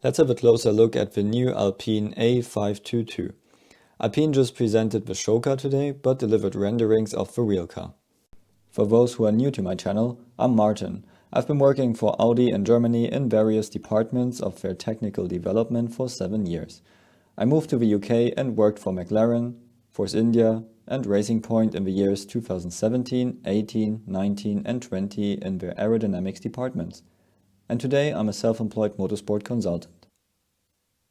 Let's have a closer look at the new Alpine A522. Alpine just presented the show car today, but delivered renderings of the real car. For those who are new to my channel, I'm Martin. I've been working for Audi in Germany in various departments of their technical development for 7 years. I moved to the UK and worked for McLaren, Force India and Racing Point in the years 2017, 18, 19 and 20 in their aerodynamics departments. And today I'm a self-employed motorsport consultant.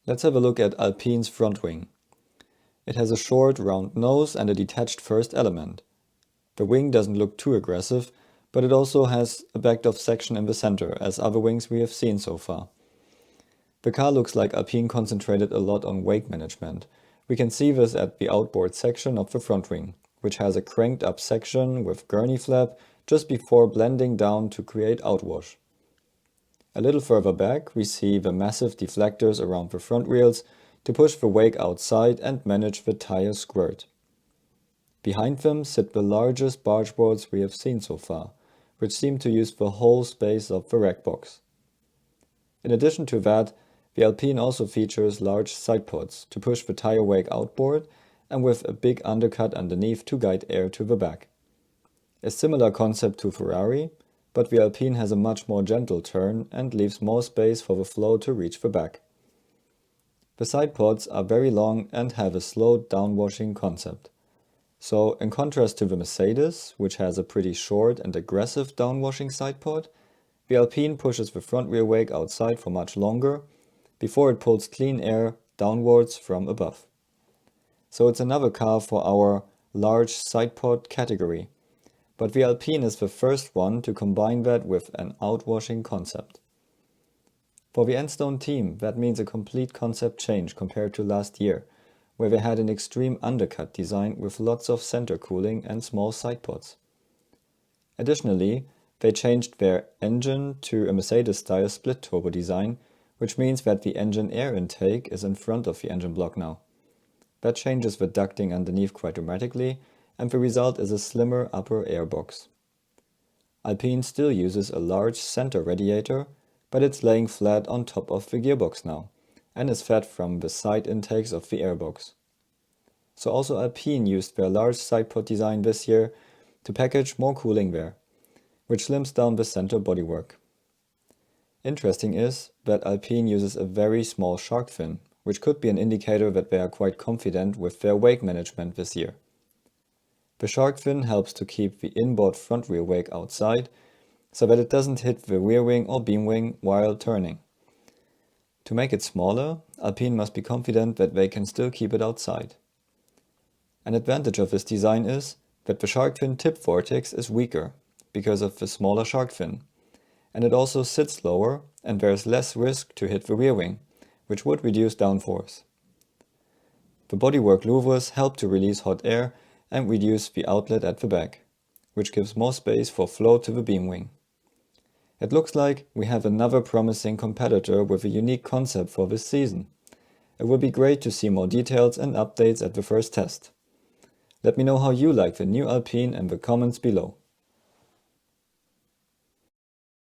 Let's have a look at Alpine's front wing. It has a short, round nose and a detached first element. The wing doesn't look too aggressive, but it also has a backed-off section in the center, as other wings we have seen so far. The car looks like Alpine concentrated a lot on wake management. We can see this at the outboard section of the front wing, which has a cranked up section with gurney flap just before blending down to create outwash. A little further back we see the massive deflectors around the front wheels to push the wake outside and manage the tire squirt. Behind them sit the largest barge boards we have seen so far, which seem to use the whole space of the rack box. In addition to that, the Alpine also features large side pods to push the tire wake outboard and with a big undercut underneath to guide air to the back. A similar concept to Ferrari, but the Alpine has a much more gentle turn and leaves more space for the flow to reach the back. The side pods are very long and have a slow downwashing concept. So, in contrast to the Mercedes, which has a pretty short and aggressive downwashing side pod, the Alpine pushes the front rear wake outside for much longer before it pulls clean air downwards from above. So it's another car for our large side pod category. But the Alpine is the first one to combine that with an outwashing concept. For the Enstone team, that means a complete concept change compared to last year, where they had an extreme undercut design with lots of center cooling and small side pods. Additionally, they changed their engine to a Mercedes-style split turbo design, which means that the engine air intake is in front of the engine block now. That changes the ducting underneath quite dramatically, and the result is a slimmer upper air box. Alpine still uses a large center radiator, but it's laying flat on top of the gearbox now, and is fed from the side intakes of the airbox. So also Alpine used their large side pod design this year to package more cooling there, which slims down the center bodywork. Interesting is that Alpine uses a very small shark fin, which could be an indicator that they are quite confident with their wake management this year. The shark fin helps to keep the inboard front rear wake outside, so that it doesn't hit the rear wing or beam wing while turning. To make it smaller, Alpine must be confident that they can still keep it outside. An advantage of this design is that the shark fin tip vortex is weaker because of the smaller shark fin, and it also sits lower and there is less risk to hit the rear wing, which would reduce downforce. The bodywork louvers help to release hot air and reduce the outlet at the back, which gives more space for flow to the beam wing. It looks like we have another promising competitor with a unique concept for this season. It would be great to see more details and updates at the first test. Let me know how you like the new Alpine in the comments below.